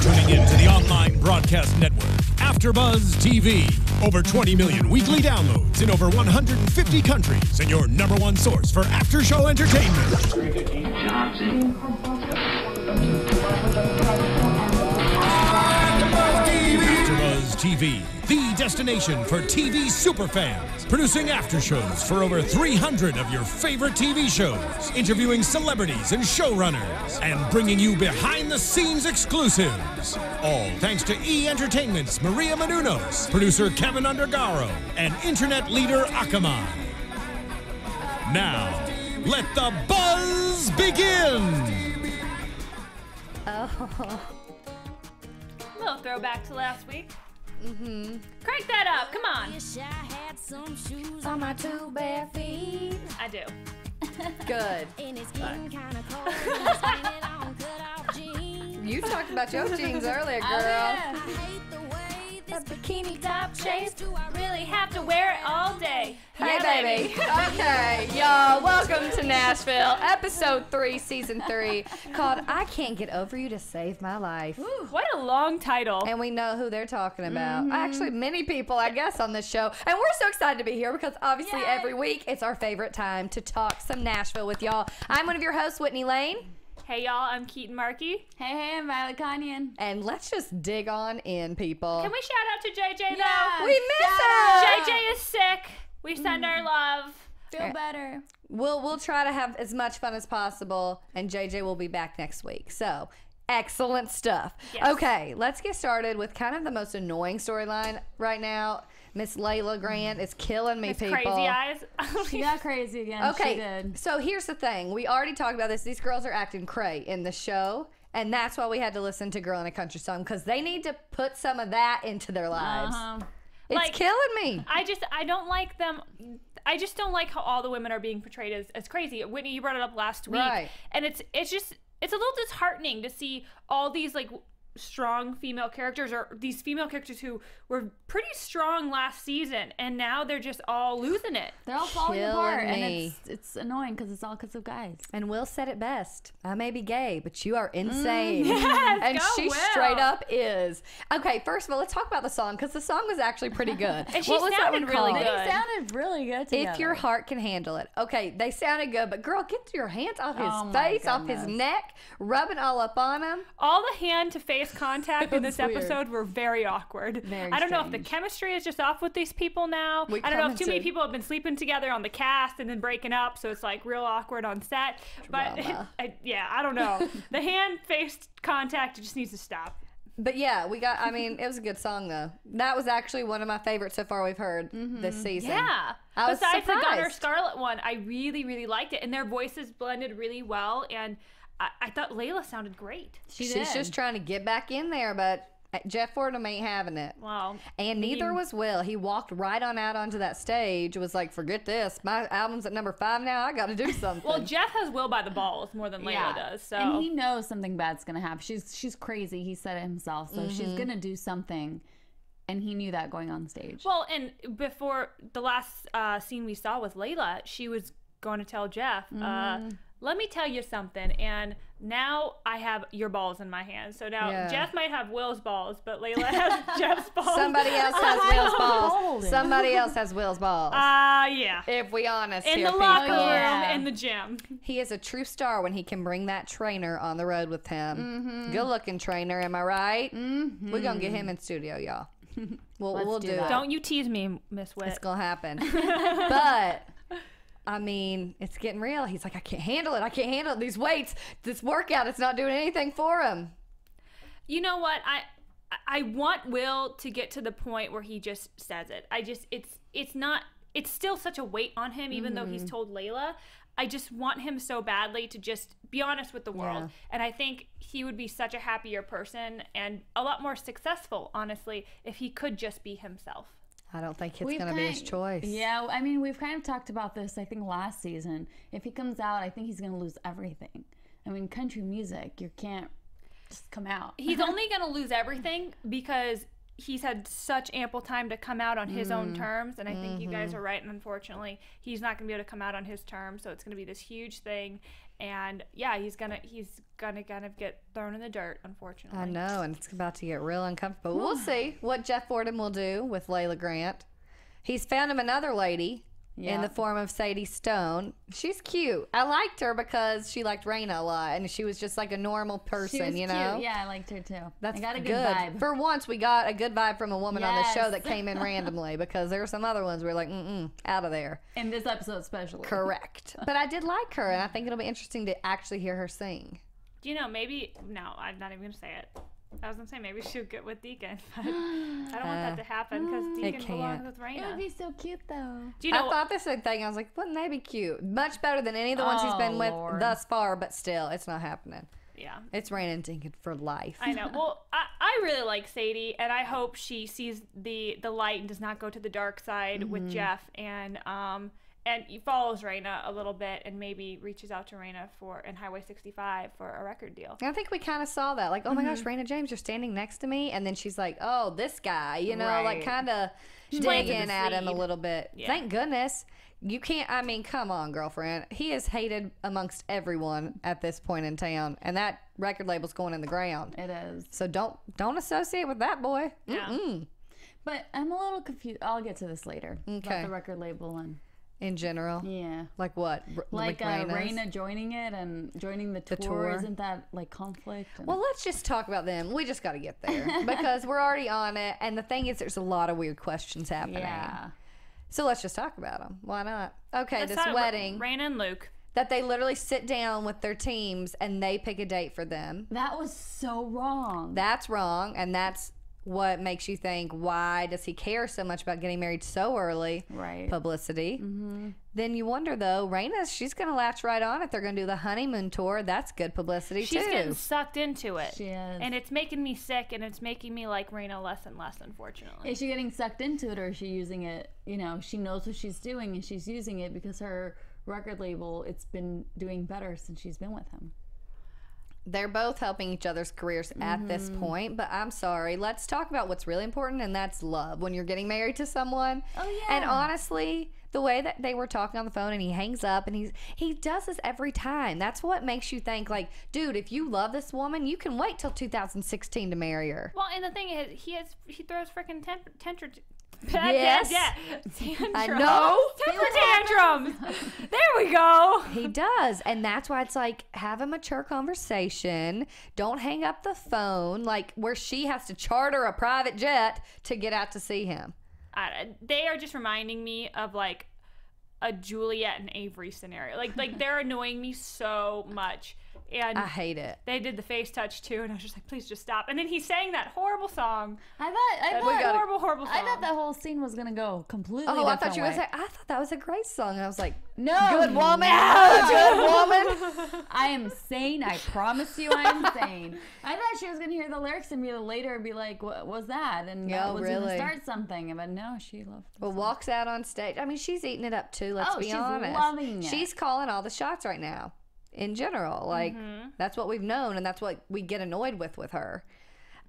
tuning in to the online broadcast network, AFTERBUZZ TV. Over 20 million weekly downloads in over 150 countries, and your #1 source for after-show entertainment. AFTERBUZZ TV, the destination for TV superfans. Producing after shows for over 300 of your favorite TV shows. Interviewing celebrities and showrunners. And bringing you behind-the-scenes exclusives. All thanks to E! Entertainment's Maria Menounos, producer Kevin Undergaro, and internet leader Akamai. Now, let the buzz begin! Oh. A little throwback to last week. Crank that up, come on. Wish I had some shoes on my 2 bare feet. I do. Good. And it's getting kind of cold. And standing on cut-off jeans. You talked about your jeans earlier, girl. Oh, yeah. I hate the way this Bikini top shapes. Do I really have to wear it all day? Hey, Yeah, baby. Okay, y'all, welcome to Nashville, episode 3, season 3, called I Can't Get Over You to Save My Life. Ooh, what a long title. And we know who they're talking about. Actually, many people, I guess, on this show. And we're so excited to be here because obviously every week it's our favorite time to talk some Nashville with y'all. I'm one of your hosts, Whitney Lane. Hey, y'all, I'm Keetin Marchi. Hey, I'm Violet Kanian. And let's just dig on in, people. Can we shout out to JJ, though? Yeah. We miss her! JJ is sick. We send our love. Feel better. We'll try to have as much fun as possible, and JJ will be back next week. So, excellent stuff. Yes. Okay, let's get started with kind of the most annoying storyline right now. Miss Layla Grant is killing me, His people. crazy eyes. She got crazy again. Okay, She did. so here's the thing. We already talked about this. These girls are acting cray in the show, and that's why we had to listen to Girl in a Country Song, because they need to put some of that into their lives. It's Like, killing me. I don't like them. I just don't like how all the women are being portrayed as crazy. Whitney, you brought it up last week. Right. And it's a little disheartening to see all these like strong female characters, or these female characters who were pretty strong last season, and now they're just all losing it. They're all falling Killing apart, me. and it's annoying because it's all because of guys. And Will said it best. I may be gay, but you are insane. Yes, and go she Will. straight up is. Okay, first of all, let's talk about the song, because the song was actually pretty good. And she What was that sounded one really called? good. They sounded really good together. If your heart can handle it. Okay, they sounded good, but girl, get your hands off his Oh my face, off his goodness. neck, rubbing all up on him. All the hand-to-face contact in this That's weird. episode were very awkward. Very I don't know if the strange. chemistry is just off with these people now. We I don't know if too many commented. people have been sleeping together on the cast and then breaking up, so it's like real awkward on set. But Drama. I don't know. The hand-face contact just needs to stop. But yeah, it was a good song though. That was actually one of my favorites so far we've heard this season. Yeah. I was Besides the Gunnar surprised. Scarlet one, I really, really liked it, and their voices blended really well, and I thought Layla sounded great. She's just trying to get back in there, but Jeff Fordham ain't having it. Wow. And neither was Will. He walked right on out onto that stage, was like, forget this. My album's at number 5 now. I got to do something. Well, Jeff has Will by the balls more than Layla does. So. And he knows something bad's gonna happen. She's crazy. He said it himself. So she's gonna do something, and he knew that going on stage. Well, and before the last scene we saw with Layla, she was going to tell Jeff, let me tell you something, and now I have your balls in my hands. So now Yeah. Jeff might have Will's balls, but Layla has Jeff's balls. Somebody else has Will's balls. Hold it. Somebody else has Will's balls. Yeah. If we honest In here, the locker people. room, Yeah. in the gym. He is a true star when he can bring that trainer on the road with him. Good looking trainer, am I right? We're going to get him in studio, y'all. We'll do do that. it. Don't you tease me, Miss Witt. It's going to happen. But I mean, it's getting real. He's like, I can't handle it. I can't handle it. These weights, this workout, it's not doing anything for him. You know what? I want Will to get to the point where he just says it. It's still such a weight on him, even though he's told Layla. I just want him so badly to just be honest with the world. Yeah. And I think he would be such a happier person and a lot more successful, honestly, if he could just be himself. I don't think it's going to be his choice. Yeah, I mean, we've kind of talked about this, I think, last season. If he comes out, I think he's going to lose everything. I mean, country music, you can't just come out. He's only going to lose everything because he's had such ample time to come out on his own terms, and I think you guys are right, and unfortunately he's not going to be able to come out on his terms, so it's going to be this huge thing, And yeah, he's gonna kind of get thrown in the dirt, unfortunately. I know, and it's about to get real uncomfortable. We'll see what Jeff Borden will do with Layla Grant. He's found him another lady in the form of Sadie Stone. She's cute. I liked her because she liked Rayna a lot, and she was just like a normal person, She was you cute. know? Yeah, I liked her too. That's I got a good. good vibe. For once, we got a good vibe from a woman on the show Yes. that came in randomly, because there were some other ones we were like, out of there. In this episode especially. Correct. But I did like her, and I think it'll be interesting to actually hear her sing. Do you know, maybe, no, I'm not even going to say it. I was going to say maybe she'll get with Deacon, but I don't want that to happen because Deacon belongs with Rayna. It would be so cute though. Do you know I thought the same thing. I was like, wouldn't they be cute? Much better than any of the ones he's been with thus far, but still, it's not happening. Yeah. It's Rayna and Deacon for life. I know. Well, I really like Sadie, and I hope she sees the light and does not go to the dark side with Jeff, and he follows Rayna a little bit and maybe reaches out to Rayna in Highway 65 for a record deal. I think we kind of saw that. Like, oh my gosh, Rayna James, you're standing next to me. And then she's like, oh, this guy, you know, like kind of digging at him a little bit. Yeah. Thank goodness. You can't, I mean, come on, girlfriend. He is hated amongst everyone at this point in town. And that record label's going in the ground. It is. So don't associate with that boy. Yeah. But I'm a little confused. I'll get to this later. Okay. About the record label and In general? yeah. Like what? Like Rayna's? Rayna joining it and joining the tour. tour. Isn't that like conflict? And Well, let's just talk about them. We just got to get there because we're already on it. And the thing is, there's a lot of weird questions happening. yeah. So let's just talk about them. Why not? Okay, Let's this talk wedding about Rayna and Luke. that they literally sit down with their teams and they pick a date for them. That was so wrong. That's wrong, and that's what makes you think, why does he care so much about getting married so early? Right. Publicity. Then you wonder, though, Rayna, she's going to latch right on if they're going to do the honeymoon tour. That's good publicity, She's too. getting sucked into it. She is. And it's making me sick, and it's making me like Rayna less and less, unfortunately. Is she getting sucked into it, or is she using it? You know, she knows what she's doing, and she's using it because her record label, it's been doing better since she's been with him. They're both helping each other's careers at this point, but I'm sorry. Let's talk about what's really important, and that's love. When you're getting married to someone. Oh, yeah. And honestly, the way that they were talking on the phone and he hangs up and he does this every time. That's what makes you think, like, dude, if you love this woman, you can wait till 2016 to marry her. Well, and the thing is, he throws freaking tantrums. Yes. Tantrums. I know. Temper tantrums. There we go. He does. And that's why it's like, have a mature conversation. Don't hang up the phone, like where she has to charter a private jet to get out to see him. They are just reminding me of like a Juliette and Avery scenario. Like they're annoying me so much. And I hate it. They did the face touch too, and I was just like, please just stop. And then he sang that horrible song. I thought horrible song. I thought that whole scene was gonna go completely Oh, I different thought you were way. going to say, I thought that was a great song. And I was like, No, good woman. no. Good woman. I am sane. I promise you, I am sane. I thought she was gonna hear the lyrics and be later and be like, "What was that?" And that was really? gonna start something. But no, she loved. Well, walks out on stage. I mean, she's eating it up too. Let's be she's honest. loving it. She's calling all the shots right now. In general, like that's what we've known, and that's what we get annoyed with her.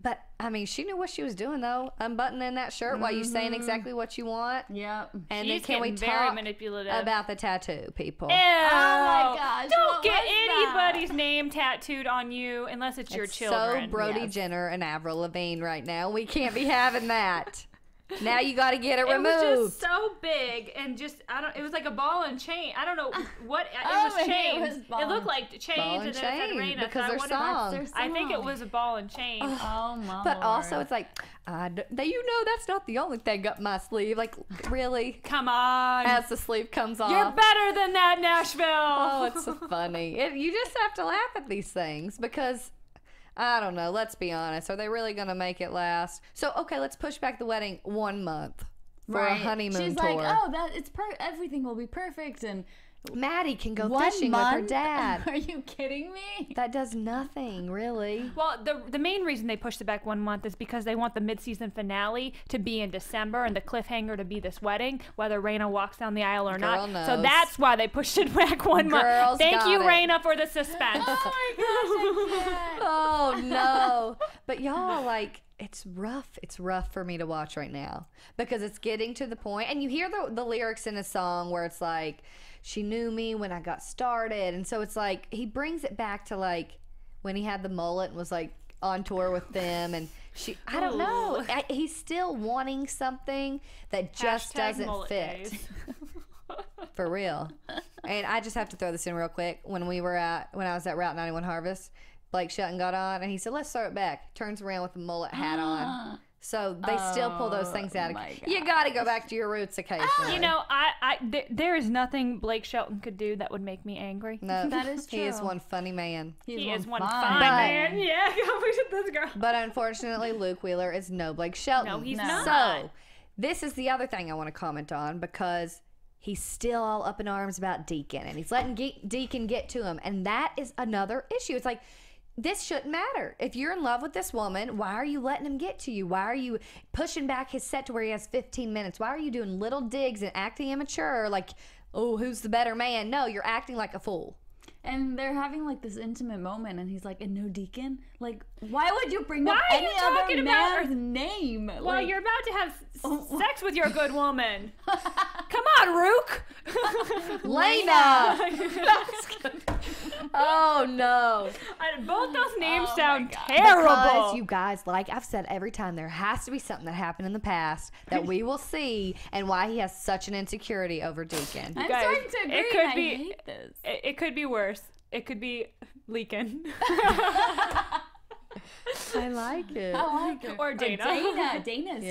But I mean, she knew what she was doing, though. Unbuttoning that shirt while you saying exactly what you want. Yep. And She's then can we getting very talk manipulative. about the tattoo, people? Ew. Oh my gosh, Don't what get was that? anybody's name tattooed on you unless it's your children. So Brody Yes. Jenner and Avril Lavigne right now. We can't be having that. Now you got to get it It removed. was just so big and just it was like a ball and chain. I don't know what it was maybe it chains. was ball It looked like chains Ball and and then it said chain, Rayna. because so their song. Their I think it song. was a ball and chain. Oh my. But also, Lord. it's like, you know, that's not the only thing up my sleeve. Like, really? Come on. As the sleeve comes off. You're better than that, Nashville. Oh, it's so funny. You just have to laugh at these things because, I don't know, let's be honest. Are they really going to make it last? So, okay, let's push back the wedding 1 month for a honeymoon She's tour. like, oh, everything will be perfect, and Maddie can go 1 fishing month? with her dad. Are you kidding me? That does nothing, really. Well, the main reason they pushed it back 1 month is because they want the mid-season finale to be in December and the cliffhanger to be this wedding, whether Rayna walks down the aisle or Girl not. knows. So that's why they pushed it back 1 month. Girls Thank got you, it. Rayna, for the suspense. Oh my gosh, I can't. Oh, no. But y'all, like, it's rough. It's rough for me to watch right now because it's getting to the point, and you hear the lyrics in a song where it's like, she knew me when I got started, and so it's like he brings it back to like when he had the mullet and was like on tour with them, and I don't know, he's still wanting something that just doesn't fit. For real. And I just have to throw this in real quick. When I was at Route 91 Harvest, Blake Shelton got on and he said, let's throw it back. Turns around with the mullet hat on. So they still pull those things out. You got to go back to your roots occasionally. You know, there is nothing Blake Shelton could do that would make me angry. No, that is true. He is one funny man. He is one fine man. Yeah, this girl. But unfortunately, Luke Wheeler is no Blake Shelton. No, he's not. So this is the other thing I want to comment on because he's still all up in arms about Deacon, and he's letting Deacon get to him, and that is another issue. It's like, this shouldn't matter. If you're in love with this woman, why are you letting him get to you? Why are you pushing back his set to where he has 15 minutes? Why are you doing little digs and acting immature like, oh, who's the better man? No, you're acting like a fool. And they're having like this intimate moment, and he's like, and no Deacon? Like, why would you bring up any other man's name? Well, like, you're about to have sex with your good woman. Come on, Rook. Lena. Oh, no. Both those names sound terrible. Because you guys, like I've said every time, there has to be something that happened in the past that we will see, and why he has such an insecurity over Deacon. I'm starting to agree. I hate this. It could be worse. It could be leaking. I like it. Or Dana. Dana's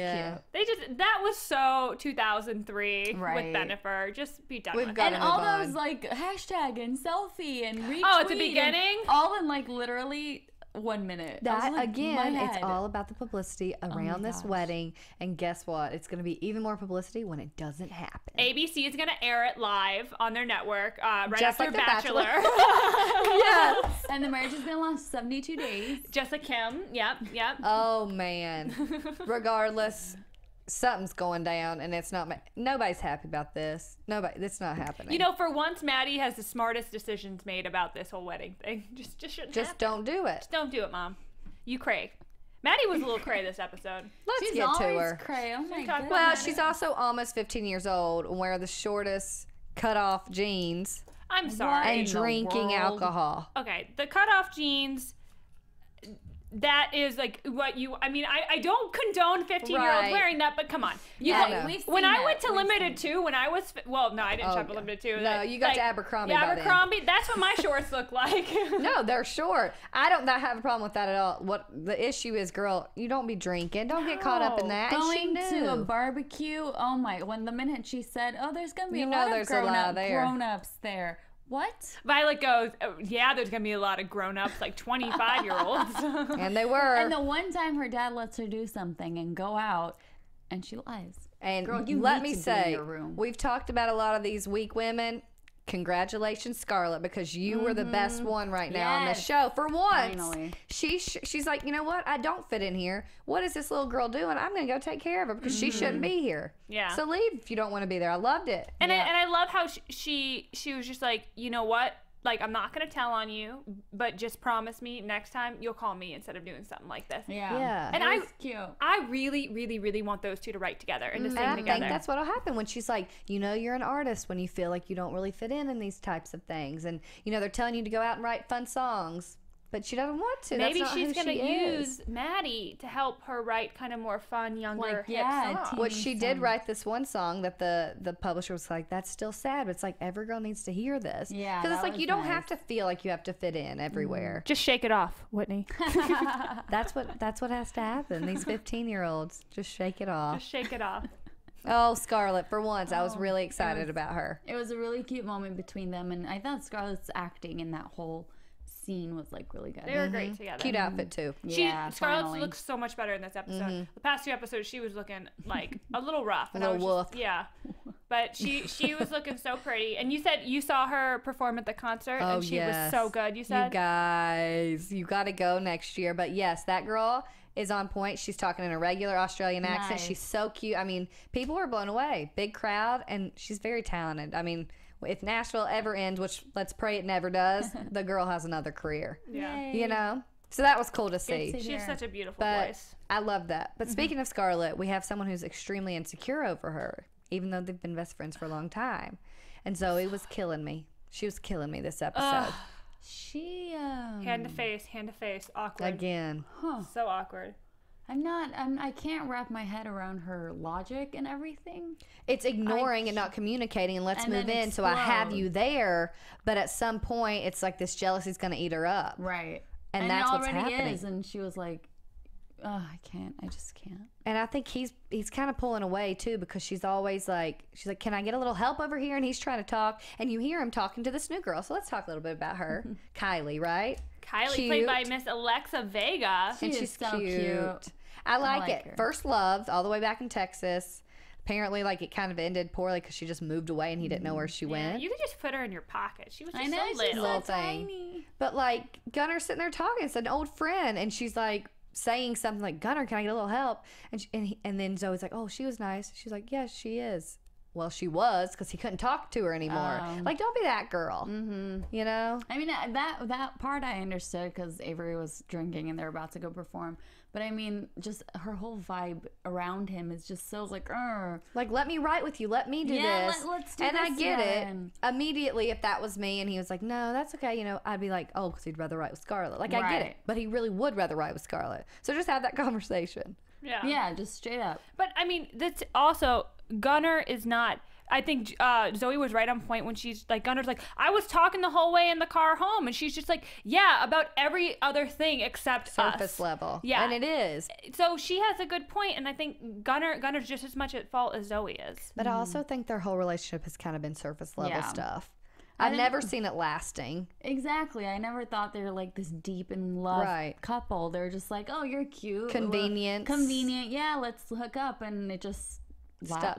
cute. That was so 2003 with Bennifer. Just be done with it. And all those like hashtag and selfie and retweet. Oh, at the beginning? All in like literally 1 minute. That again, it's all about the publicity around this wedding, and guess what? It's going to be even more publicity when it doesn't happen. ABC is going to air it live on their network right just after like Bachelor. Yes. And the marriage is going to last 72 days. Just like him. Yep. Oh man. Regardless, something's going down, and it's not. Nobody's happy about this. It's not happening. You know, for once, Maddie has the smartest decisions made about this whole wedding thing. Just don't do it. Just don't do it, Mom. You cray. Maddie was a little cray this episode. Let's get to her. Cray. Oh my God. Well, she's also almost 15 years old and wear the shortest cut-off jeans. I'm sorry. And drinking alcohol. Okay, the cut-off jeans. That is like what you. I mean, I don't condone 15-year-olds wearing that, but come on. When I went to Limited 2, when I was no, I didn't shop at Limited 2. No, you got to Abercrombie. Yeah, Abercrombie. That's what my shorts look like. No, they're short. I don't have a problem with that at all. What the issue is, girl, you don't be drinking. Don't get caught up in that. Going to a barbecue. Oh my! When the minute she said, "Oh, there's gonna be a lot of grown-ups there." What? Violet goes, yeah, there's going to be a lot of grown-ups, like 25-year-olds. And they were. And the one time her dad lets her do something and go out, and she lies. And girl, let me say, we've talked about a lot of these weak women. Congratulations, Scarlett, because you were the best one right now on the show. For once, finally. She's like, you know what? I don't fit in here. What is this little girl doing? I'm going to go take care of her because she shouldn't be here. Yeah. So leave if you don't want to be there. I loved it. And I love how she was just like, you know what? Like, I'm not going to tell on you, but just promise me next time you'll call me instead of doing something like this. Yeah. And cute. I really, really, really want those two to write together and to sing together. I think that's what'll happen when she's like, you know, you're an artist when you feel like you don't really fit in these types of things. And, you know, they're telling you to go out and write fun songs. But she doesn't want to. Maybe she's going to use Maddie to help her write kind of more fun, younger, hip songs. Which she did write this one song that the publisher was like, that's still sad, but it's like every girl needs to hear this. Yeah, because it's like you don't have to feel like you have to fit in everywhere. Just shake it off, Whitney. That's what has to happen. These 15-year-olds, just shake it off. Just shake it off. Oh, Scarlett, for once, I was really excited about her. It was a really cute moment between them, and I thought Scarlett's acting in that whole scene was like really good. They were great together. Cute outfit too. Scarlett looks so much better in this episode. The past 2 episodes she was looking like a little rough. A little wolf. But she was looking so pretty. And you said you saw her perform at the concert and she was so good, you said? You guys, you got to go next year. But yes, that girl is on point. She's talking in a regular Australian accent. She's so cute. I mean, people were blown away. Big crowd, and she's very talented. I mean, if Nashville ever ends, which let's pray it never does, the girl has another career. Yeah. You know? So that was cool to see. She has such a beautiful voice. I love that. But speaking of Scarlett, we have someone who's extremely insecure over her, even though they've been best friends for a long time. And Zoe was killing me. She was killing me this episode. She hand to face, awkward again. So awkward. I can't wrap my head around her logic and everything. It's ignoring and not communicating and let's move in. So I have you there, but at some point it's like this jealousy's going to eat her up. Right. And that's what's happening. It already is, and she was like, oh, I just can't. And I think he's kind of pulling away too, because she's always like, can I get a little help over here? And he's trying to talk, and you hear him talking to this new girl. So let's talk a little bit about her. Kylie, right? Kylie, played by Miss Alexa Vega. And she's so cute. I like it. Her. First loved, all the way back in Texas. Apparently, like, it kind of ended poorly because she just moved away and he didn't know where she went. You could just put her in your pocket. She was just so little thing. Tiny. But like, Gunner's sitting there talking. It's an old friend, and she's like saying something like, "Gunner, can I get a little help?" And then Zoe's like, "Oh, she was nice." She's like, "Yes, she is." Well, she was, because he couldn't talk to her anymore. Like, don't be that girl. You know? I mean, that part I understood because Avery was drinking and they're about to go perform. But I mean, just her whole vibe around him is just so like, like, let me write with you. Let me do this. Let's do and this. And I get it. Immediately, if that was me and he was like, no, that's okay, you know, I'd be like, oh, because he'd rather write with Scarlett. Like, I get it. But he really would rather write with Scarlett. So just have that conversation. Yeah, just straight up. But I mean, that's also, Gunner is not. I think Zoe was right on point when she's like, Gunner's like, I was talking the whole way in the car home, and she's just like, yeah, about every other thing except surface level. Yeah, and it is. So she has a good point, and I think Gunner's just as much at fault as Zoe is. But I also think their whole relationship has kind of been surface level stuff. I've never seen it lasting. Exactly. I never thought they were like this deep in love couple. They're just like, oh, you're cute. Convenient. Yeah, let's hook up, and it just stuck.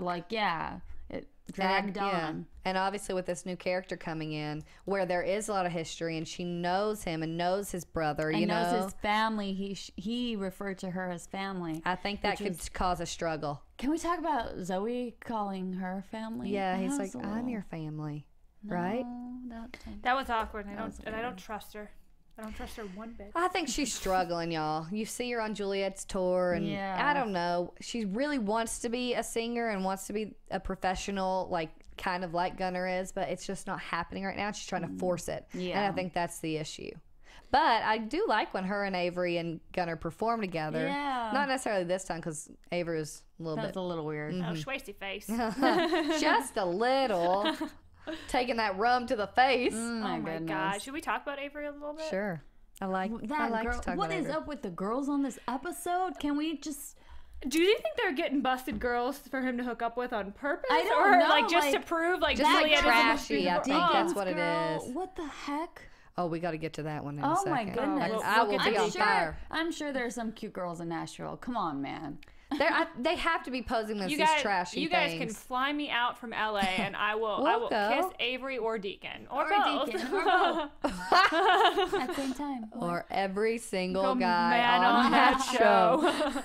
It dragged on. Yeah. And obviously with this new character coming in, where there is a lot of history, and she knows him and knows his brother, and knows his family. He referred to her as family. I think that could cause a struggle. Can we talk about Zoe calling her family? Yeah, he's like, I'm your family, right? That was awkward. I don't trust her. I don't trust her one bit. I think she's struggling, y'all. You see her on Juliette's tour, and I don't know. She really wants to be a singer and wants to be a professional, like, kind of like Gunner is, but it's just not happening right now. She's trying to force it. Yeah. And I think that's the issue. But I do like when her and Avery and Gunner perform together. Yeah. Not necessarily this time, because Avery was a little That's a little weird. Oh, schwasty face. Just a little. Taking that rum to the face. Oh my God. Should we talk about Avery a little bit? Sure. I like girl. to talk about What is Avery. up with the girls on this episode? Can we just... Do you think they're getting busted girls for him to hook up with on purpose? I don't know. Like, just to prove, like, just Juliette trashy. I think that's what it is. What the heck? Oh, we got to get to that one in a second. Oh my goodness. I will be on fire. I'm sure there's some cute girls in Nashville. Come on, man. They have to be posing these trashy things. You guys can fly me out from LA, and I will kiss Avery or Deacon or both. Deacon, or both. At the same time. Or every single guy on that show.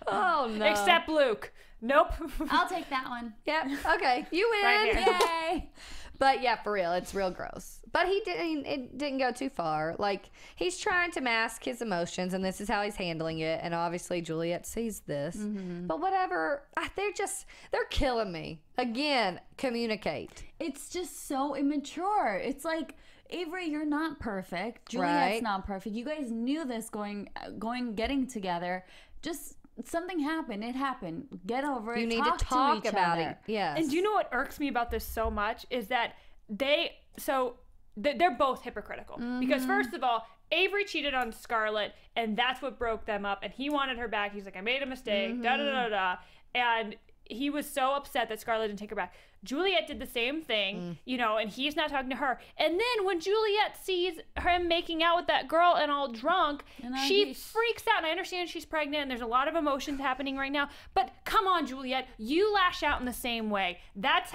Oh no. Except Luke. Nope. I'll take that one. Yep. Okay. You win. Right Yay. But yeah, for real, it's real gross. But it didn't go too far. Like, he's trying to mask his emotions, and this is how he's handling it. And obviously, Juliette sees this. But whatever, they're killing me. Again, communicate. It's just so immature. It's like, Avery, you're not perfect. Juliette's not perfect. You guys knew this getting together. Just... something happened. It happened. Get over it. You need to talk about it. Yes. And do you know what irks me about this so much is that they're both hypocritical. Because first of all, Avery cheated on Scarlett, and that's what broke them up. And he wanted her back. He's like, I made a mistake. Da da da da. And he was so upset that Scarlett didn't take her back. Juliette did the same thing, and he's not talking to her. And then when Juliette sees him making out with that girl and all drunk, she freaks out. And I understand she's pregnant and there's a lot of emotions happening right now. But come on, Juliette, you lash out in the same way. That's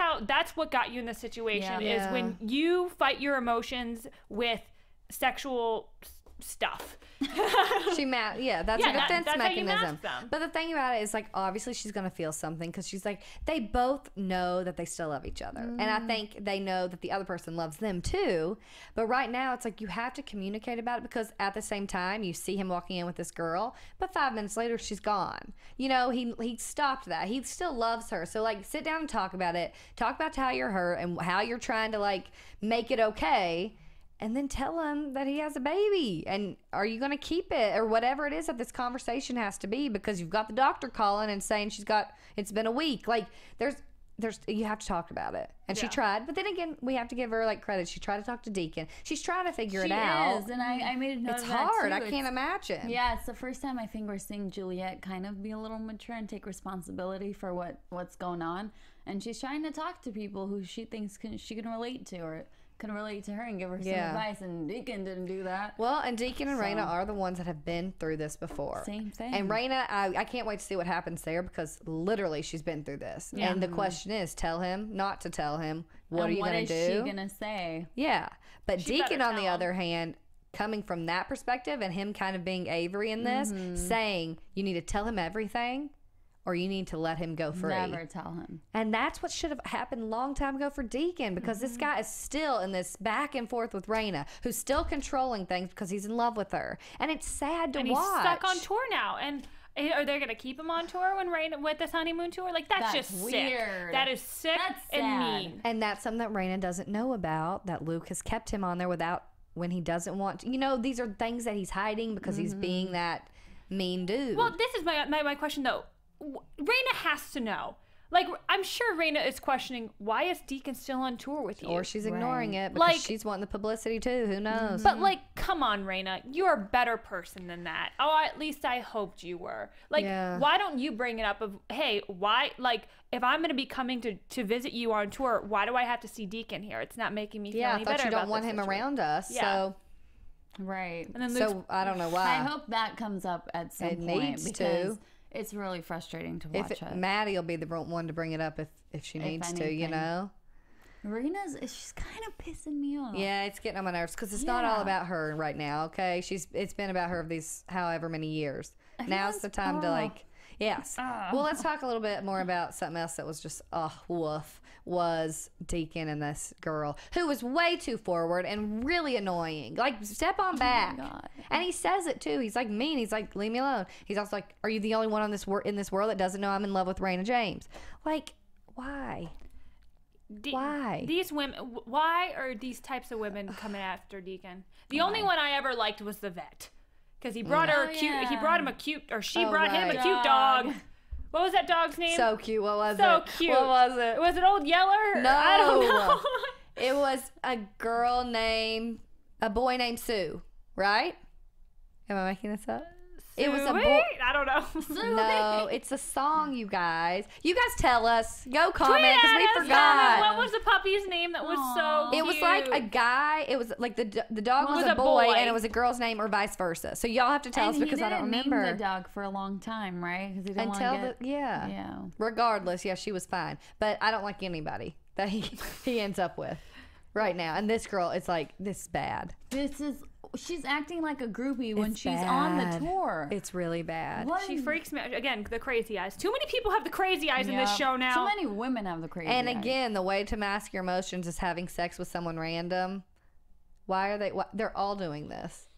what got you in this situation is when you fight your emotions with sexual stuff. That's a defense mechanism. But the thing about it is, like, obviously she's gonna feel something because she's like, they both know that they still love each other, and I think they know that the other person loves them too. But right now, it's like you have to communicate about it, because at the same time, you see him walking in with this girl, but 5 minutes later, she's gone. You know, he stopped that. He still loves her. So, like, sit down and talk about it. Talk about how you're hurt and how you're trying to, like, make it okay. And then tell him that he has a baby. And are you going to keep it? Or whatever it is that this conversation has to be, because you've got the doctor calling and saying it's been a week. Like, you have to talk about it. And she tried. But then again, we have to give her, like, credit. She tried to talk to Deacon. She's trying to figure it out. She is. And I made a note of that, It's hard. too. I can't imagine. Yeah, it's the first time I think we're seeing Juliette kind of be a little mature and take responsibility for what's going on. And she's trying to talk to people who she thinks she can relate to, or can relate to her and give her some advice, and Deacon didn't do that. Well, and Deacon and Rayna are the ones that have been through this before. Same thing. And Rayna, I can't wait to see what happens there, because literally she's been through this. Yeah. And the question is, tell him, not to tell him. What are you going to do? What is she going to say? Yeah. But Deacon, on the other hand, coming from that perspective and him kind of being Avery in this, saying you need to tell him everything, or you need to let him go free. Never tell him. And that's what should have happened a long time ago for Deacon, because this guy is still in this back and forth with Rayna, who's still controlling things because he's in love with her. And it's sad to watch. And he's stuck on tour now. And are they going to keep him on tour when Rayna with this honeymoon tour? Like, that's just weird. Sick. That is sick and mean. And that's something that Rayna doesn't know about, that Luke has kept him on there when he doesn't want to. You know, these are things that he's hiding because he's being that mean dude. Well, this is my question, though. Rayna has to know. Like, I'm sure Rayna is questioning, why is Deacon still on tour with you? Or she's ignoring it because she's wanting the publicity too. Who knows? But, like, come on, Rayna. You're a better person than that. Oh, at least I hoped you were. Like, why don't you bring it up of, hey, why, like, if I'm going to be coming to visit you on tour, why do I have to see Deacon here? It's not making me feel any better about this. Yeah, I thought you don't want him around us, so... Right. And then so, I don't know why. I hope that comes up at some point. It needs to. It's really frustrating to watch it. Maddie will be the one to bring it up if she needs to, you know? She's kind of pissing me off. Yeah, it's getting on my nerves because it's not all about her right now, okay? It's been about her these however many years. Now's the time to, like... Yes. Well, let's talk a little bit more about something else that was just, woof, was Deacon and this girl who was way too forward and really annoying. Like, step on back. Oh my God. And he says it too. He's like mean. He's like, leave me alone. He's also like, are you the only one on in this world that doesn't know I'm in love with Rayna James? Like, why? Why? These women, why are these types of women coming after Deacon? The only one I ever liked was the vet. Because he brought her he brought him a cute, or she brought him a cute dog. What was that dog's name? So cute. What was it? So cute. What was it? Was it Old Yeller? No. I don't know. It was a boy named Sue, right? Am I making this up? It was a boy. I don't know. No, it's a song, you guys. You guys tell us. Go comment because we forgot. What was the puppy's name that was so cute? It was like a guy. It was like the dog was a boy and it was a girl's name, or vice versa. So y'all have to tell us because I don't remember. He didn't name the dog for a long time, right? Because he didn't want to get... Yeah. Regardless, she was fine. But I don't like anybody that he ends up with right now. And this girl, it's like, this is bad. She's acting like a groupie when she's on the tour. It's really bad. She freaks me out. Again, the crazy eyes. Too many people have the crazy eyes in this show now. Too many women have the crazy eyes. And again, the way to mask your emotions is having sex with someone random. Why are they? They're all doing this.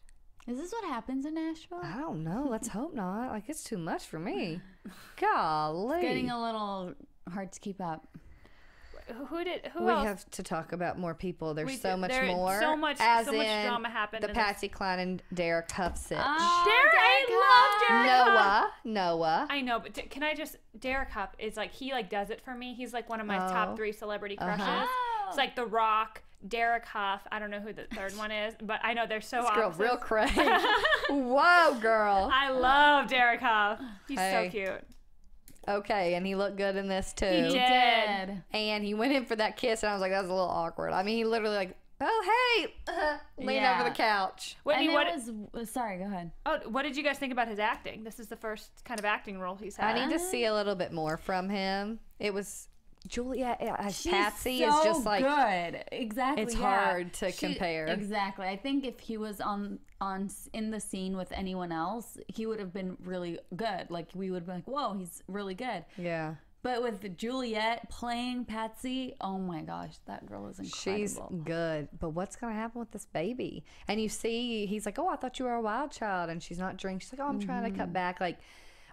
Is this what happens in Nashville? I don't know. Let's hope not. Like, it's too much for me. Golly. It's getting a little hard to keep up. Who we else? Have to talk about more people. There's so much more. So much drama happened. The Patsy Cline and Derek Huff sitch. I love Derek Huff. Noah. I know, but can I just... Derek Huff is like... He like does it for me. He's like one of my top 3 celebrity crushes. It's like The Rock, Derek Huff. I don't know who the third one is, but I know they're so opposite. Girl, real crazy. Whoa, girl. I love Derek Huff. He's so cute. Okay, and he looked good in this too. He did. And he went in for that kiss, and I was like, that was a little awkward. I mean, he literally like, oh, hey, leaned over the couch. Whitney, sorry, go ahead. Oh, what did you guys think about his acting? This is the first kind of acting role he's had. I need to see a little bit more from him. It was Juliette as She's Patsy so is just like good. Exactly. It's hard to compare. Exactly. I think if he was in the scene with anyone else, he would have been really good. Like we would be like, whoa, he's really good. Yeah. But with Juliette playing Patsy, oh my gosh, that girl is incredible. She's good. But what's going to happen with this baby? And you see, he's like, oh, I thought you were a wild child. And she's not drinking. She's like, oh, I'm trying to cut back. Like,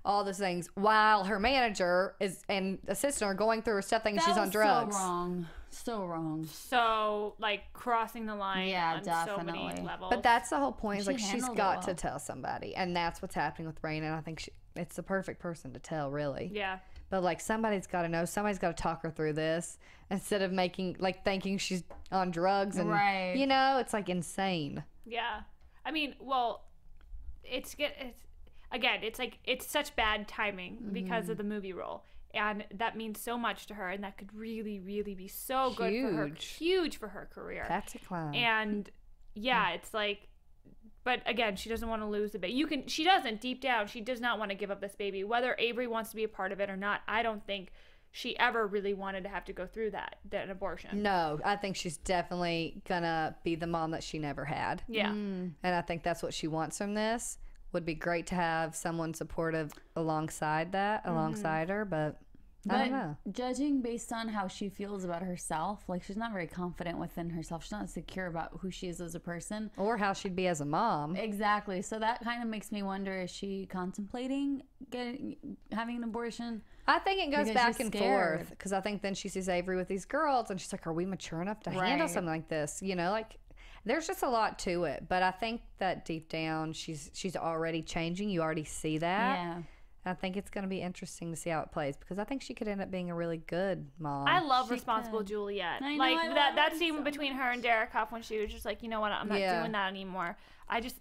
all those things. While her manager and assistant are going through her stuff thinking she's on drugs. So wrong. So wrong. So, like, crossing the line on definitely. so many levels. But that's the whole point. Is like, she's got well. to tell somebody. And that's what's happening with Rayna. And I think it's the perfect person to tell, really. Yeah. But, like, somebody's got to know. Somebody's got to talk her through this instead of thinking she's on drugs. And, you know, it's, like, insane. Yeah. I mean, well, again, it's like, it's such bad timing because of the movie role. And that means so much to her. And that could really, really be so good for her. Huge for her career. That's a clown. And, yeah, it's like... But again, she doesn't want to lose the baby. She doesn't, deep down, she does not want to give up this baby. Whether Avery wants to be a part of it or not, I don't think she ever really wanted to have to go through that abortion. No, I think she's definitely gonna be the mom that she never had. Yeah. And I think that's what she wants from this. Would be great to have someone supportive alongside her, but I don't know. Judging based on how she feels about herself, like she's not very confident within herself. She's not secure about who she is as a person. Or how she'd be as a mom. Exactly. So that kind of makes me wonder, is she contemplating having an abortion? I think it goes back and forth. Because I think then she sees Avery with these girls and she's like, are we mature enough to handle something like this? You know, like there's just a lot to it. But I think that deep down she's already changing. You already see that. Yeah. I think it's going to be interesting to see how it plays because I think she could end up being a really good mom. I love responsible Juliette. I know, like that scene so between her and Derek Hough when she was just like, you know what, I'm not doing that anymore.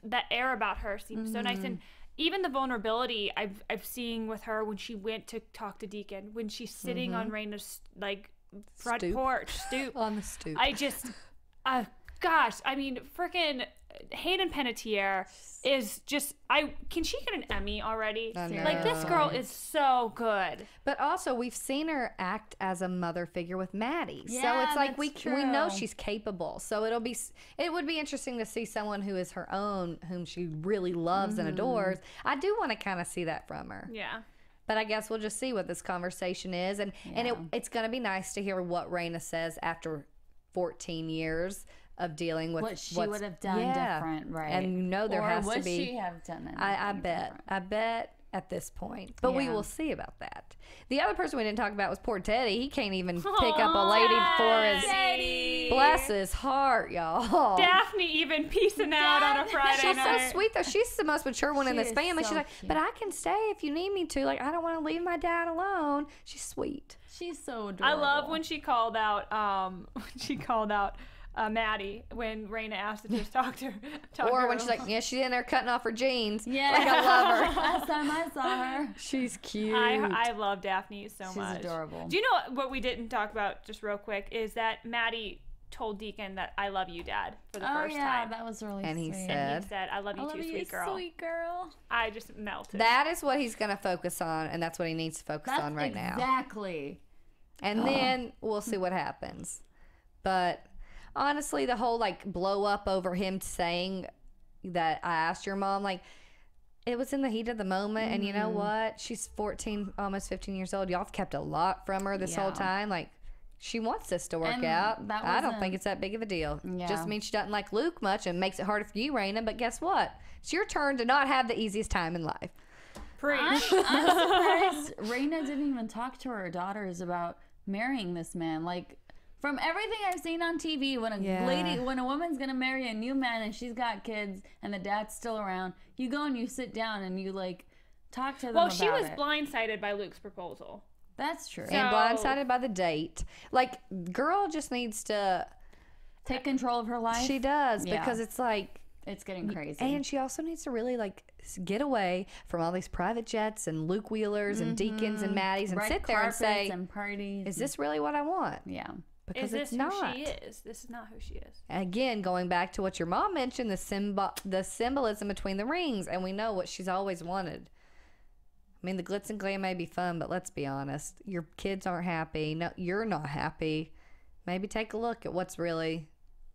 that air about her seems so nice. And even the vulnerability I've seen with her when she went to talk to Deacon, when she's sitting on Rayna's like front porch stoop on the stoop. I just gosh, I mean, freaking Hayden Panettiere is just can she get an Emmy already? Like this girl is so good. But also we've seen her act as a mother figure with Maddie. Yeah, so it's like we know she's capable. So it would be interesting to see someone who is her own, whom she really loves and adores. I do want to kind of see that from her. Yeah. But I guess we'll just see what this conversation is and it's going to be nice to hear what Rayna says after 14 years of dealing with what she would have done different, right? And you know there has to be. Would she have done it? I bet at this point, but we will see about that. The other person we didn't talk about was poor Teddy. He can't even pick up a lady for his. Teddy. Bless his heart, y'all. Daphne even peacing out on a Friday night. She's so sweet though. She's the most mature one in this family. So she's like, cute. but I can stay if you need me to. Like, I don't want to leave my dad alone. She's sweet. She's so adorable. I love when she called out Maddie when Rayna asked to just talk to her. Or when she's like, yeah, she's in there cutting off her jeans. Yeah. Like, I love her. Last time I saw her. She's cute. I love Daphne so much. She's adorable. Do you know what we didn't talk about just real quick is that Maddie told Deacon that I love you, Dad, for the first time. That was really And sweet. he And he said, I love you too, sweet girl. Sweet girl. I just melted. That is what he's going to focus on, and that's what he needs to focus on right now. Exactly. And then we'll see what happens. But honestly, the whole like blow up over him saying that I asked your mom, like it was in the heat of the moment. And you know what? She's 14, almost 15 years old. Y'all have kept a lot from her this whole time. Like she wants this to work out. I don't think it's that big of a deal. Yeah. Just means she doesn't like Luke much and makes it harder for you, Rayna. But guess what? It's your turn to not have the easiest time in life. Preach. I'm surprised Rayna didn't even talk to her daughters about marrying this man. Like, from everything I've seen on TV, when when a woman's gonna marry a new man and she's got kids and the dad's still around, you go and you sit down and you like talk to them. Well, about she was it. blindsided by Luke's proposal. That's true. And blindsided by the date. Like, girl just needs to take control of her life. She does, because it's like it's getting crazy. And she also needs to really like get away from all these private jets and Luke Wheelers and Deacons and Maddies and sit there and say, and parties. is this really what I want? Yeah. Because is this it's not. who she is? This is not who she is. Again, going back to what your mom mentioned, the symbolism between the rings, and we know what she's always wanted. I mean, the glitz and glam may be fun, but let's be honest. Your kids aren't happy. No, you're not happy. Maybe take a look at what's really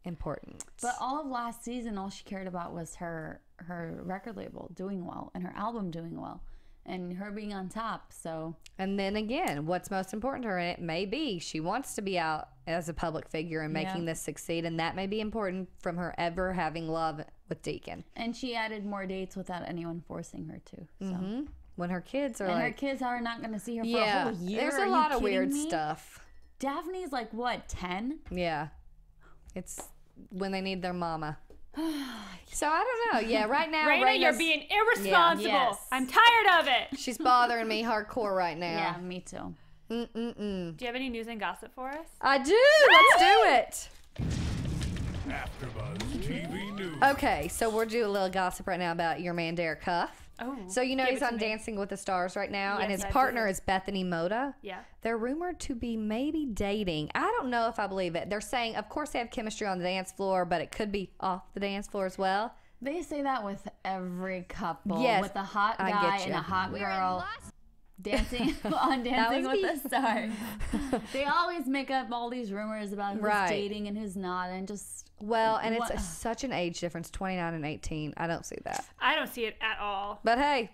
important. But all of last season, all she cared about was her record label doing well and her album doing well and her being on top. So, and then again, what's most important to her, and it may be she wants to be out as a public figure and making this succeed, and that may be important from her ever having love with Deacon. And she added more dates without anyone forcing her to. So. When her kids are and her kids are not going to see her for a whole year. There's a lot of weird stuff. Daphne's like, what, 10? Yeah. It's when they need their mama. So I don't know. Yeah, right now, Rayna, you're being irresponsible. Yeah. Yes. I'm tired of it. She's bothering me hardcore right now. Yeah, me too. Do you have any news and gossip for us? I do. Let's do it. AfterBuzz TV News. Okay, so we'll do a little gossip right now about your man Derek Huff. Oh, so you know he's on Dancing with the Stars right now, and his partner is Bethany Mota. Yeah. They're rumored to be maybe dating. I don't know if I believe it. They're saying, of course, they have chemistry on the dance floor, but it could be off the dance floor as well. They say that with every couple. Yes, with a hot guy and a hot girl. Dancing on Dancing with the Stars. They always make up all these rumors about who's dating and who's not, and just and it's such an age difference, 29 and 18. I don't see that. I don't see it at all. But hey,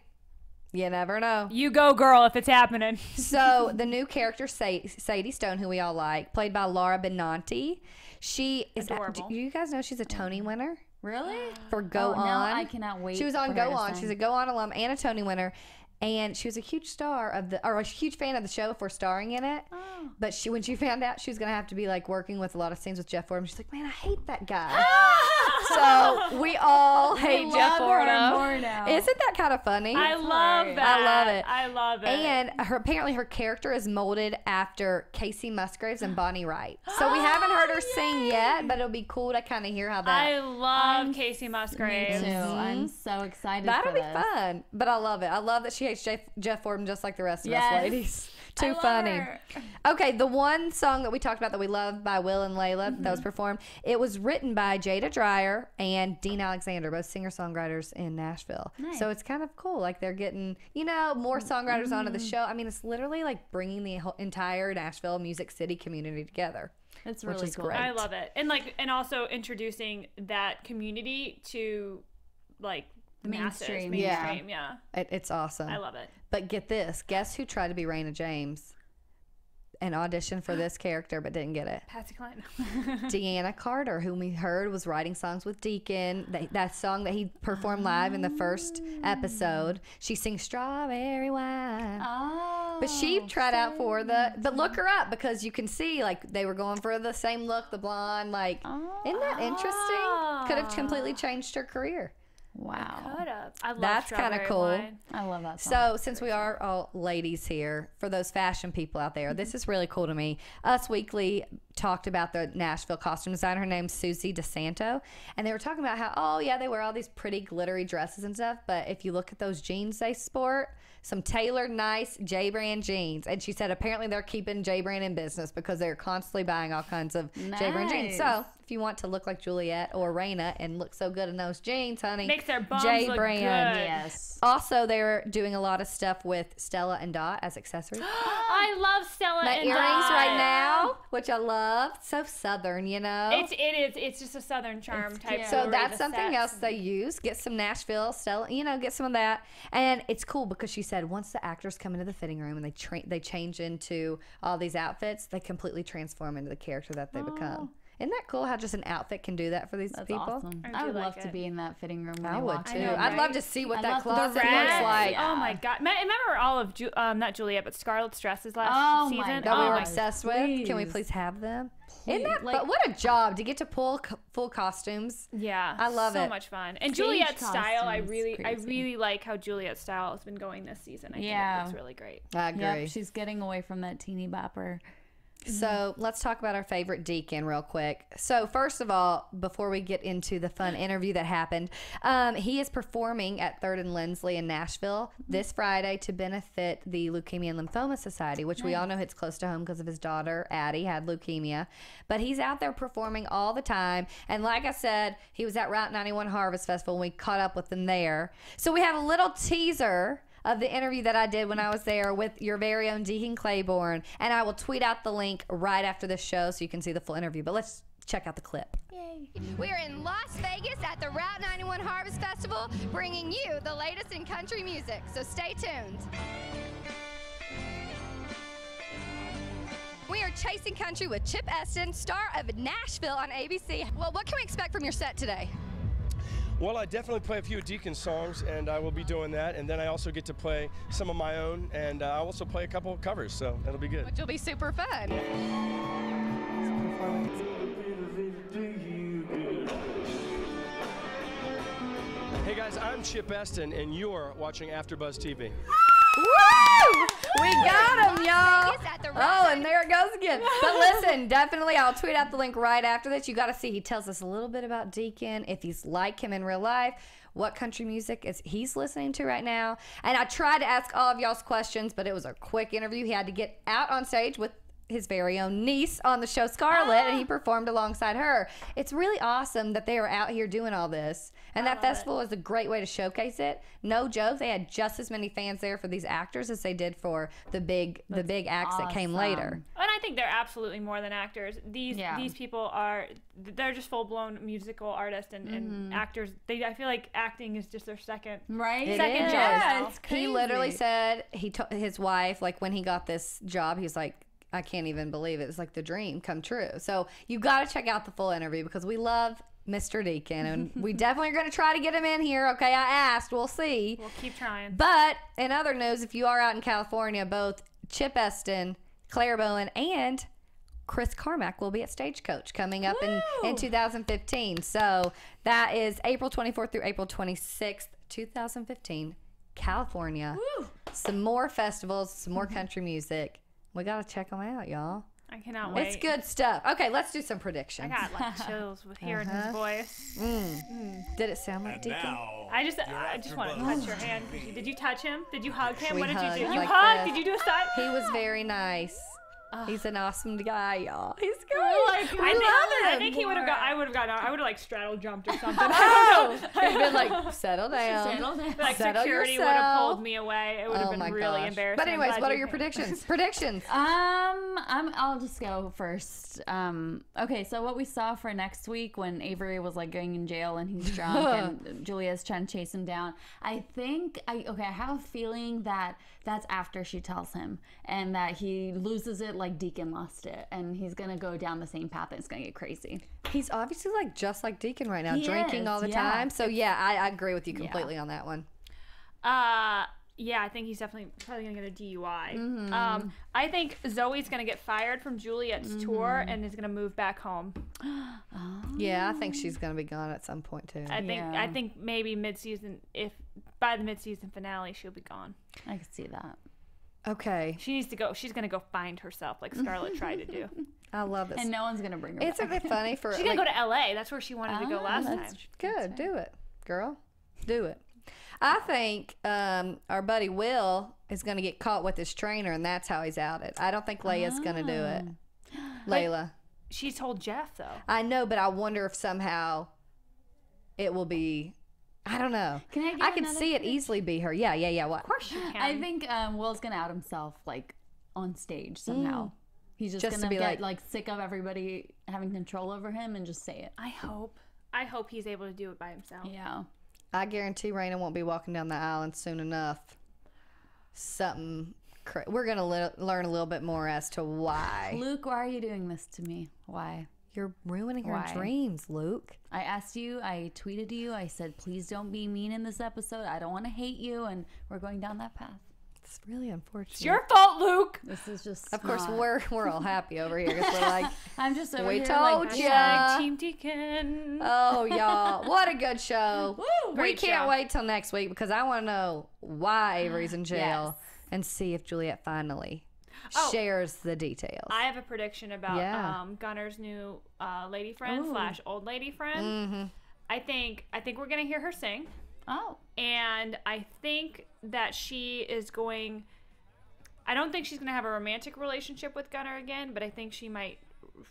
you never know. You go, girl, if it's happening. So the new character, Sadie Stone, who we all like, played by Laura Benanti. She is adorable. Do you guys know she's a Tony winner? Really? For Go On. Now I cannot wait. She was on Go On. She's a Go On alum and a Tony winner. And she was a huge a huge fan of the show before starring in it. Oh. But when she found out she was going to have to be like working with a lot of scenes with Jeff Fordham, she's like, man, I hate that guy. So we all hate Jeff Fordham. Isn't that kind of funny? I love that. I love it. I love it. And apparently her character is molded after Casey Musgraves and Bonnie Wright. So we haven't heard her sing yet, but it'll be cool to kind of hear how that. I love Casey Musgraves. Me too. I'm so excited. That'll be fun. But I love it. I love that she hates Jeff Fordham just like the rest of us ladies. Too funny. Okay, the one song that we talked about that we love by Will and Layla that was performed, it was written by Jada Dreyer and Dean Alexander, both singer-songwriters in Nashville. Nice. So it's kind of cool. Like they're getting, more songwriters onto the show. I mean, it's literally like bringing the whole entire Nashville Music City community together. It's really cool. Great. I love it. And also introducing that community to like mainstream. Yeah. It's awesome. I love it. But get this. Guess who tried to be Rayna James and auditioned for this character but didn't get it? Patsy Cline. Deanna Carter, whom we heard was writing songs with Deacon. That song that he performed live in the first episode. She sings Strawberry Wine. Oh. But she tried out for but look her up because you can see like they were going for the same look, the blonde. Like, isn't that interesting? Could have completely changed her career. Wow. I love That's kind of cool. Wine. I love that song. So since we are all ladies here, for those fashion people out there, this is really cool to me. Us Weekly talked about the Nashville costume designer. Her name's Susie DeSanto. And they were talking about how, they wear all these pretty glittery dresses and stuff. But if you look at those jeans they sport, some tailored, nice J-brand jeans. And she said apparently they're keeping J-brand in business because they're constantly buying all kinds of J-brand jeans. So if you want to look like Juliette or Rayna and look so good in those jeans, honey, makes their bums look good. Yes. Also, they're doing a lot of stuff with Stella and Dot as accessories. I love Stella My and earrings Dot. right now, which I love. So Southern, It's just a Southern charm type. So that's something else they use. Get some Nashville Stella, get some of that. And it's cool because she said once the actors come into the fitting room and they change into all these outfits, they completely transform into the character that they become. Isn't that cool how just an outfit can do that for these people? Awesome. I would love to be in that fitting room. I would too. I know, right? I'd love to see what that closet looks looks like. Oh my God. Remember all of, not Juliette, but Scarlett's dresses last season? That we were obsessed with? Can we please have them? Isn't that, but what a job to get to pull full costumes. Yeah. I love it. So much fun. And Juliette's style, I really like how Juliette's style has been going this season. I think it looks really great. I agree. Yep, she's getting away from that teeny bopper. So let's talk about our favorite Deacon real quick. So first of all, before we get into the fun interview that happened, he is performing at 3rd and Lindsley in Nashville this Friday to benefit the Leukemia and Lymphoma Society, which we all know hits close to home because of his daughter, Addie, had leukemia. But he's out there performing all the time. And like I said, he was at Route 91 Harvest Festival and we caught up with him there. So we have a little teaser of the interview that I did when I was there with your very own Deacon Claiborne. And I will tweet out the link right after this show so you can see the full interview. But let's check out the clip. Yay. We are in Las Vegas at the Route 91 Harvest Festival, bringing you the latest in country music. So stay tuned. We are chasing country with Chip Eston, star of Nashville on ABC. Well, what can we expect from your set today? Well, I definitely play a few Deacon songs, and I will be doing that. And then I also get to play some of my own, and I also play a couple of covers, so that'll be good. Which will be super fun. Hey guys, I'm Chip Eston, and you're watching AfterBuzz TV. Woo! We got him, y'all. Oh, and there it goes again. But listen, definitely, I'll tweet out the link right after this. You got to see. He tells us a little bit about Deacon, if he's like him in real life, what country music is he's listening to right now. And I tried to ask all of y'all's questions, but it was a quick interview. He had to get out on stage with his very own niece on the show Scarlett, and he performed alongside her. It's really awesome that they are out here doing all this, and that festival is a great way to showcase it. No joke, they had just as many fans there for these actors as they did for the big acts that came later. And I think they're absolutely more than actors. These people they're just full-blown musical artists and actors. I feel like acting is just their second second job. Yeah, it's crazy. He literally said his wife, like when he got this job, he was like, I can't even believe it. It's like the dream come true. So you got to check out the full interview because we love Mr. Deacon, and we definitely are going to try to get him in here. Okay, I asked. We'll see. We'll keep trying. But in other news, if you are out in California, both Chip Eston, Claire Bowen, and Chris Carmack will be at Stagecoach coming up in 2015. So that is April 24th through April 26th, 2015, California. Woo. Some more festivals, some more country music. We got to check them out, y'all. I cannot wait. It's good stuff. Okay, let's do some predictions. I got like chills with hearing his voice. Did it sound like Deacon? I just want to touch your hand. Did you touch him? Did you hug him? What did you do? You like hugged? this. Did you do a side? He was very nice. He's an awesome guy, y'all. He's great. I think he would have got. I would have got. I would have like straddle jumped or something. I don't know. He'd been like, settle down. Settle down. Like settle security yourself. would have pulled me away. It would have been really embarrassing. But anyways, what are your predictions? I'll just go first. Okay, so what we saw for next week when Avery was like going in jail and he's drunk and Juliette's trying to chase him down. I have a feeling that that's after she tells him and that he loses it like Deacon lost it, and he's gonna go down the same path and it's gonna get crazy. He's obviously like just like Deacon right now, drinking all the time. So yeah, I agree with you completely on that one. Yeah, I think he's probably gonna get a DUI. I think Zoe's gonna get fired from Juliette's tour and is gonna move back home. Yeah, I think she's gonna be gone at some point too. I think maybe mid-season, if by the mid-season finale she'll be gone. I can see that. Okay. She needs to go. She's gonna go find herself like Scarlett tried to do. I love it. And no one's gonna bring her It's back. a bit funny for she's gonna go to LA. That's where she wanted to go last time. Good. Do it, girl. Do it. I think our buddy Will is going to get caught with his trainer, and that's how he's outed. I don't think Leia's going to do it. Layla. She told Jeff, though. I know, but I wonder if somehow it will be... I don't know. I could see it easily be her. Yeah. What? Of course you can. I think Will's going to out himself, like, on stage somehow. He's just going to get, like, sick of everybody having control over him and just say it. I hope he's able to do it by himself. Yeah. I guarantee Rayna won't be walking down the island soon enough. We're going to learn a little bit more as to why. Luke, why are you doing this to me? Why? You're ruining her dreams, Luke. I asked you, I tweeted you, I said, please don't be mean in this episode. I don't want to hate you, and we're going down that path. It's really unfortunate. It's your fault, Luke. This is just Of course, we're all happy over here. We're like, I'm just over we here told like, ya. Team Deacon. Oh, y'all. What a good show. Woo, we great can't show. wait till next week because I want to know why Avery's in jail and see if Juliette finally shares the details. I have a prediction about Gunner's new lady friend / old lady friend. I think we're going to hear her sing. Oh. And I think that she is going... I don't think she's going to have a romantic relationship with Gunner again, but I think she might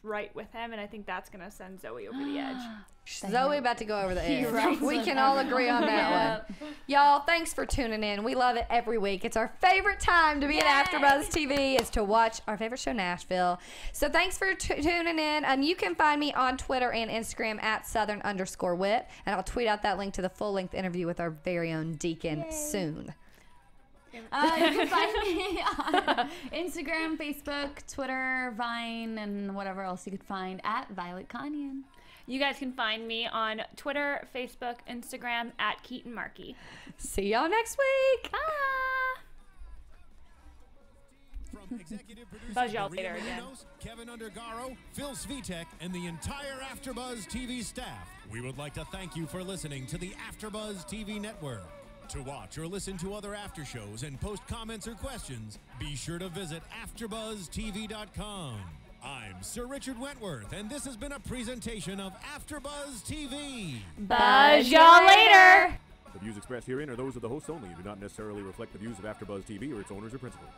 right with him, and I think that's gonna send Zoe over the edge. Zoe about to go over the edge. We can all agree on that one. Y'all, thanks for tuning in. We love it every week. It's our favorite time to be at AfterBuzz TV is to watch our favorite show, Nashville. So thanks for tuning in. And you can find me on Twitter and Instagram at Southern_Wit. And I'll tweet out that link to the full-length interview with our very own Deacon soon. You can find me on Instagram, Facebook, Twitter, Vine, and whatever else you could find at Violet Kanian. You guys can find me on Twitter, Facebook, Instagram at Keetin Marchi. See y'all next week. From executive producer Buzz y'all later again. Kevin Undergaro, Phil Svitek, and the entire AfterBuzz TV staff, we would like to thank you for listening to the AfterBuzz TV network. To watch or listen to other after shows and post comments or questions, be sure to visit AfterBuzzTV.com. I'm Sir Richard Wentworth, and this has been a presentation of AfterBuzz TV. Buzz y'all later. The views expressed herein are those of the hosts only and do not necessarily reflect the views of AfterBuzz TV or its owners or principals.